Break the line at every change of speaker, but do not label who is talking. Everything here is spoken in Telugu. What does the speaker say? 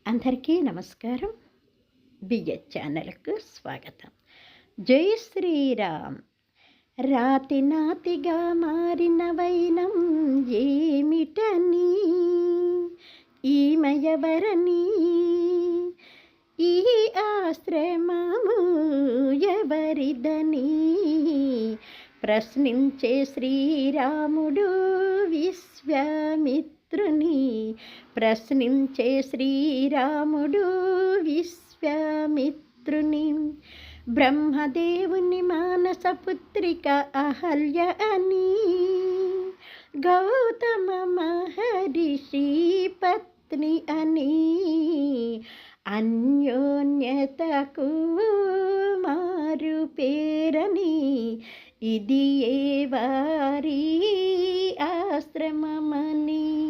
అందరికీ నమస్కారం. బిఎస్ ఛానల్‌కు స్వాగతం. జై శ్రీరామ్. రాతి నాతిగా మారిన వైనం ఏమిటని, ఈమెయెవరని, ఈ ఆశ్రమము ఎవరిదని ప్రశ్నించే శ్రీరాముడు విశ్వామిత్రుని. ప్రశ్నించే శ్రీరాముడు విశ్వామిత్రుని. బ్రహ్మదేవుని మానసపుత్రిక అహల్య అని, గౌతమ మహర్షి పత్ని అని, అన్యోన్యతకు మారు పేరని, ఇది ఏ వారి ఆశ్రమమని.